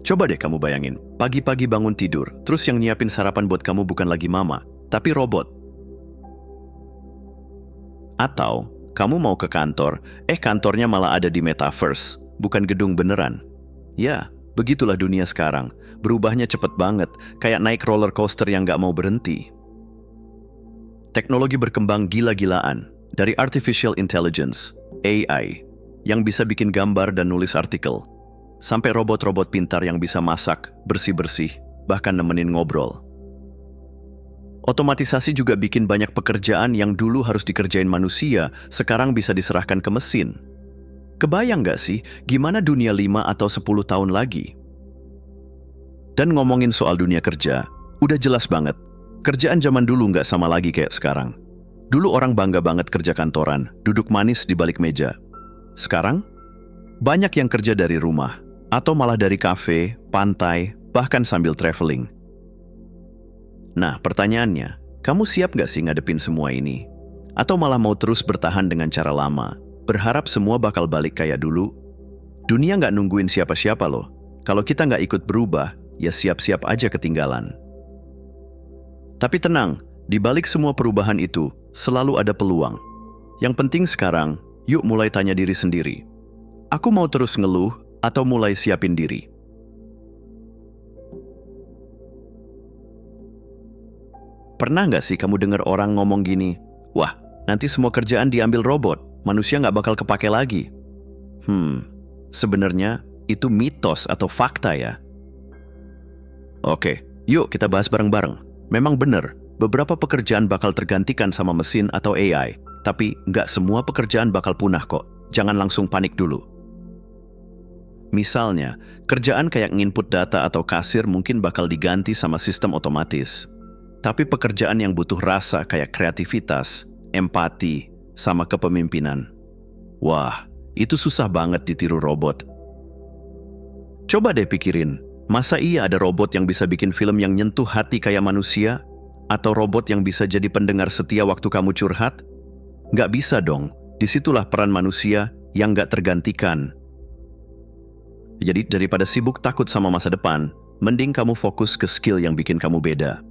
Coba deh kamu bayangin, pagi-pagi bangun tidur, terus yang nyiapin sarapan buat kamu bukan lagi mama, tapi robot. Atau, kamu mau ke kantor, kantornya malah ada di metaverse, bukan gedung beneran. Ya, begitulah dunia sekarang, berubahnya cepet banget, kayak naik roller coaster yang gak mau berhenti. Teknologi berkembang gila-gilaan, dari artificial intelligence, AI, yang bisa bikin gambar dan nulis artikel, sampai robot-robot pintar yang bisa masak, bersih-bersih, bahkan nemenin ngobrol. Otomatisasi juga bikin banyak pekerjaan yang dulu harus dikerjain manusia, sekarang bisa diserahkan ke mesin. Kebayang gak sih, gimana dunia 5 atau 10 tahun lagi? Dan ngomongin soal dunia kerja, udah jelas banget, kerjaan zaman dulu gak sama lagi kayak sekarang. Dulu orang bangga banget kerja kantoran, duduk manis di balik meja. Sekarang, banyak yang kerja dari rumah, atau malah dari kafe, pantai, bahkan sambil traveling. Nah, pertanyaannya, kamu siap gak sih ngadepin semua ini? Atau malah mau terus bertahan dengan cara lama, berharap semua bakal balik kayak dulu? Dunia gak nungguin siapa-siapa loh. Kalau kita gak ikut berubah, ya siap-siap aja ketinggalan. Tapi tenang, di balik semua perubahan itu, selalu ada peluang. Yang penting sekarang, yuk mulai tanya diri sendiri. Aku mau terus ngeluh, atau mulai siapin diri? Pernah nggak sih kamu dengar orang ngomong gini, wah, nanti semua kerjaan diambil robot, manusia nggak bakal kepake lagi. Sebenarnya itu mitos atau fakta ya? Oke, yuk kita bahas bareng-bareng. Memang benar, beberapa pekerjaan bakal tergantikan sama mesin atau AI, tapi nggak semua pekerjaan bakal punah kok. Jangan langsung panik dulu. Misalnya, kerjaan kayak nginput data atau kasir mungkin bakal diganti sama sistem otomatis. Tapi pekerjaan yang butuh rasa kayak kreativitas, empati, sama kepemimpinan, wah, itu susah banget ditiru robot. Coba deh pikirin, masa iya ada robot yang bisa bikin film yang nyentuh hati kayak manusia? Atau robot yang bisa jadi pendengar setia waktu kamu curhat? Nggak bisa dong, disitulah peran manusia yang nggak tergantikan. Jadi daripada sibuk takut sama masa depan, mending kamu fokus ke skill yang bikin kamu beda.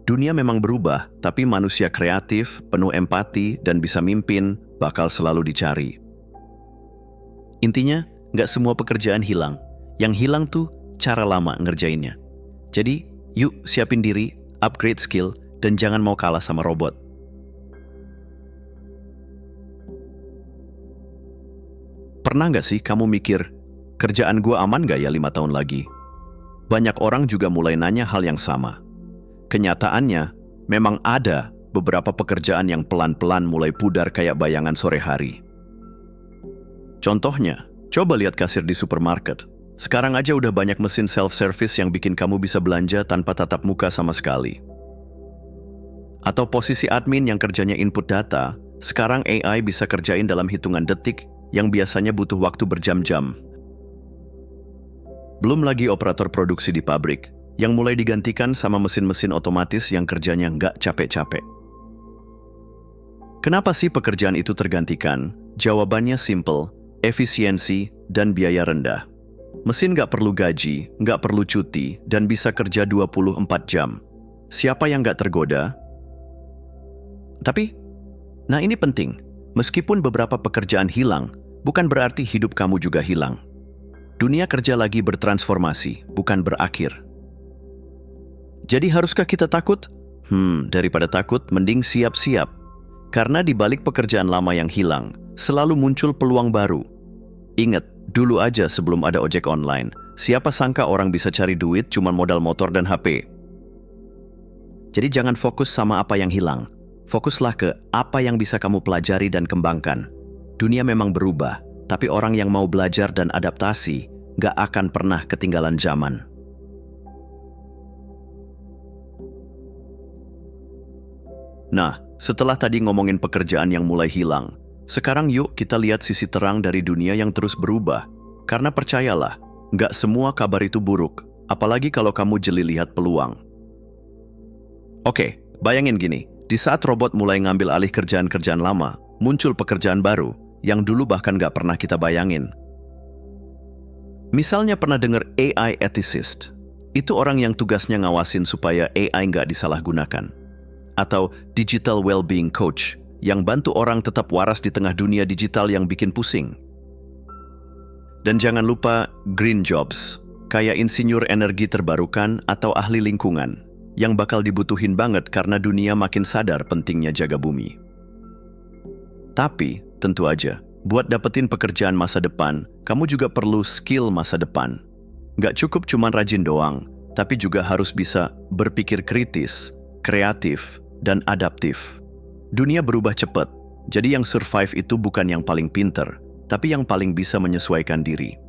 Dunia memang berubah, tapi manusia kreatif, penuh empati, dan bisa mimpin bakal selalu dicari. Intinya, nggak semua pekerjaan hilang. Yang hilang tuh cara lama ngerjainnya. Jadi, yuk siapin diri, upgrade skill, dan jangan mau kalah sama robot. Pernah nggak sih kamu mikir, kerjaan gue aman gak ya 5 tahun lagi? Banyak orang juga mulai nanya hal yang sama. Kenyataannya, memang ada beberapa pekerjaan yang pelan-pelan mulai pudar kayak bayangan sore hari. Contohnya, coba lihat kasir di supermarket. Sekarang aja udah banyak mesin self-service yang bikin kamu bisa belanja tanpa tatap muka sama sekali. Atau posisi admin yang kerjanya input data, sekarang AI bisa kerjain dalam hitungan detik yang biasanya butuh waktu berjam-jam. Belum lagi operator produksi di pabrik, yang mulai digantikan sama mesin-mesin otomatis yang kerjanya nggak capek-capek. Kenapa sih pekerjaan itu tergantikan? Jawabannya simple, efisiensi dan biaya rendah. Mesin nggak perlu gaji, nggak perlu cuti, dan bisa kerja 24 jam. Siapa yang nggak tergoda? Tapi, nah ini penting, meskipun beberapa pekerjaan hilang, bukan berarti hidup kamu juga hilang. Dunia kerja lagi bertransformasi, bukan berakhir. Jadi haruskah kita takut? Daripada takut, mending siap-siap. Karena di balik pekerjaan lama yang hilang, selalu muncul peluang baru. Ingat, dulu aja sebelum ada ojek online, siapa sangka orang bisa cari duit cuma modal motor dan HP. Jadi jangan fokus sama apa yang hilang. Fokuslah ke apa yang bisa kamu pelajari dan kembangkan. Dunia memang berubah, tapi orang yang mau belajar dan adaptasi gak akan pernah ketinggalan zaman. Nah, setelah tadi ngomongin pekerjaan yang mulai hilang, sekarang yuk kita lihat sisi terang dari dunia yang terus berubah. Karena percayalah, gak semua kabar itu buruk, apalagi kalau kamu jeli lihat peluang. Oke, bayangin gini, di saat robot mulai ngambil alih kerjaan-kerjaan lama, muncul pekerjaan baru, yang dulu bahkan gak pernah kita bayangin. Misalnya pernah dengar AI ethicist? Itu orang yang tugasnya ngawasin supaya AI nggak disalahgunakan. Atau digital well-being coach, yang bantu orang tetap waras di tengah dunia digital yang bikin pusing. Dan jangan lupa green jobs, kayak insinyur energi terbarukan atau ahli lingkungan, yang bakal dibutuhin banget karena dunia makin sadar pentingnya jaga bumi. Tapi, tentu aja, buat dapetin pekerjaan masa depan, kamu juga perlu skill masa depan. Nggak cukup cuman rajin doang, tapi juga harus bisa berpikir kritis, kreatif, dan adaptif. Dunia berubah cepat, jadi yang survive itu bukan yang paling pinter, tapi yang paling bisa menyesuaikan diri.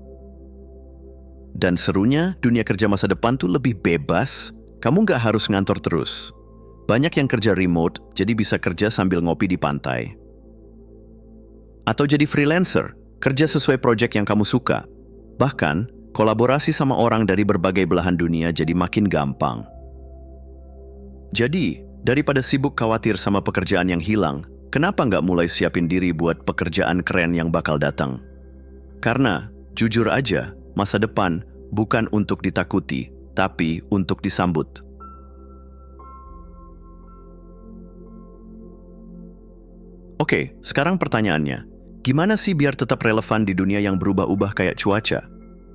Dan serunya, dunia kerja masa depan tuh lebih bebas. Kamu nggak harus ngantor terus. Banyak yang kerja remote, jadi bisa kerja sambil ngopi di pantai. Atau jadi freelancer, kerja sesuai proyek yang kamu suka. Bahkan, kolaborasi sama orang dari berbagai belahan dunia jadi makin gampang. Jadi, daripada sibuk khawatir sama pekerjaan yang hilang, kenapa nggak mulai siapin diri buat pekerjaan keren yang bakal datang? Karena, jujur aja, masa depan bukan untuk ditakuti, tapi untuk disambut. Oke, sekarang pertanyaannya, gimana sih biar tetap relevan di dunia yang berubah-ubah kayak cuaca?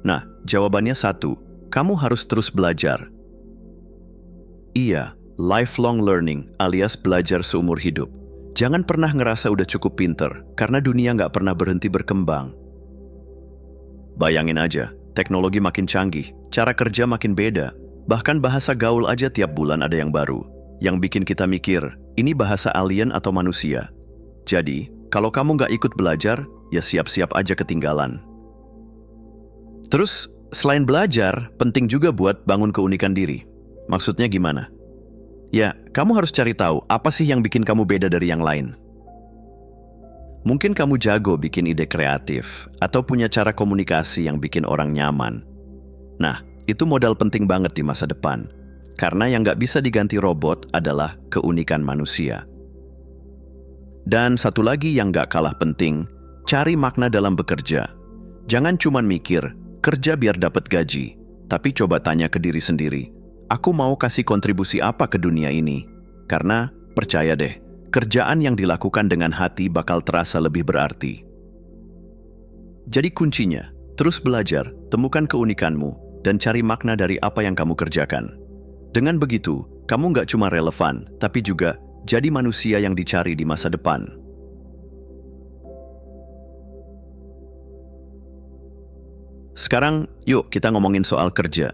Nah, jawabannya satu, kamu harus terus belajar. Iya, lifelong learning alias belajar seumur hidup. Jangan pernah ngerasa udah cukup pinter, karena dunia nggak pernah berhenti berkembang. Bayangin aja, teknologi makin canggih, cara kerja makin beda, bahkan bahasa gaul aja tiap bulan ada yang baru, yang bikin kita mikir, ini bahasa alien atau manusia. Jadi, kalau kamu nggak ikut belajar, ya siap-siap aja ketinggalan. Terus, selain belajar, penting juga buat bangun keunikan diri. Maksudnya gimana? Ya, kamu harus cari tahu apa sih yang bikin kamu beda dari yang lain. Mungkin kamu jago bikin ide kreatif, atau punya cara komunikasi yang bikin orang nyaman. Nah, itu modal penting banget di masa depan. Karena yang nggak bisa diganti robot adalah keunikan manusia. Dan satu lagi yang nggak kalah penting, cari makna dalam bekerja. Jangan cuma mikir, kerja biar dapat gaji, tapi coba tanya ke diri sendiri, aku mau kasih kontribusi apa ke dunia ini? Karena, percaya deh, kerjaan yang dilakukan dengan hati bakal terasa lebih berarti. Jadi kuncinya, terus belajar, temukan keunikanmu, dan cari makna dari apa yang kamu kerjakan. Dengan begitu, kamu nggak cuma relevan, tapi juga jadi manusia yang dicari di masa depan. Sekarang, yuk kita ngomongin soal kerja.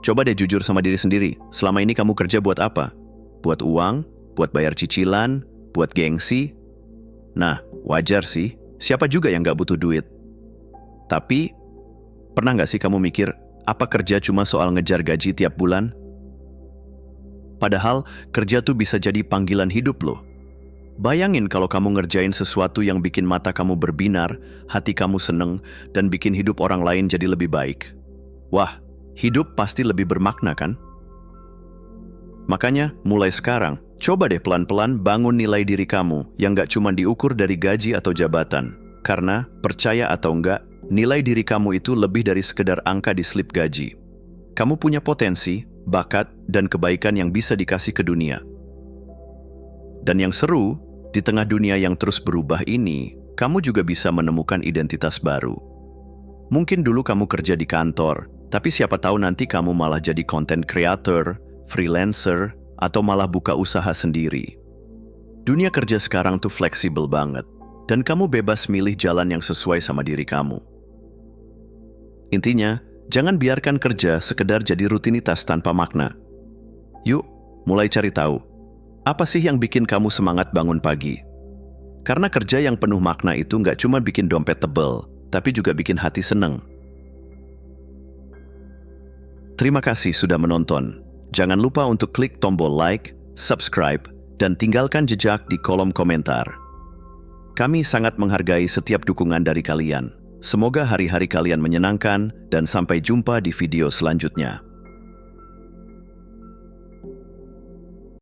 Coba deh jujur sama diri sendiri, selama ini kamu kerja buat apa? Buat uang? Buat bayar cicilan? Buat gengsi? Nah, wajar sih, siapa juga yang nggak butuh duit? Tapi, pernah nggak sih kamu mikir, apa kerja cuma soal ngejar gaji tiap bulan? Padahal, kerja tuh bisa jadi panggilan hidup loh. Bayangin kalau kamu ngerjain sesuatu yang bikin mata kamu berbinar, hati kamu seneng, dan bikin hidup orang lain jadi lebih baik. Wah, hidup pasti lebih bermakna kan? Makanya, mulai sekarang, coba deh pelan-pelan bangun nilai diri kamu yang gak cuma diukur dari gaji atau jabatan. Karena, percaya atau enggak, nilai diri kamu itu lebih dari sekedar angka di slip gaji. Kamu punya potensi, bakat, dan kebaikan yang bisa dikasih ke dunia. Dan yang seru, di tengah dunia yang terus berubah ini, kamu juga bisa menemukan identitas baru. Mungkin dulu kamu kerja di kantor, tapi siapa tahu nanti kamu malah jadi content creator, freelancer, atau malah buka usaha sendiri. Dunia kerja sekarang tuh fleksibel banget, dan kamu bebas milih jalan yang sesuai sama diri kamu. Intinya, jangan biarkan kerja sekedar jadi rutinitas tanpa makna. Yuk, mulai cari tahu. Apa sih yang bikin kamu semangat bangun pagi? Karena kerja yang penuh makna itu nggak cuma bikin dompet tebel, tapi juga bikin hati seneng. Terima kasih sudah menonton. Jangan lupa untuk klik tombol like, subscribe, dan tinggalkan jejak di kolom komentar. Kami sangat menghargai setiap dukungan dari kalian. Semoga hari-hari kalian menyenangkan, dan sampai jumpa di video selanjutnya.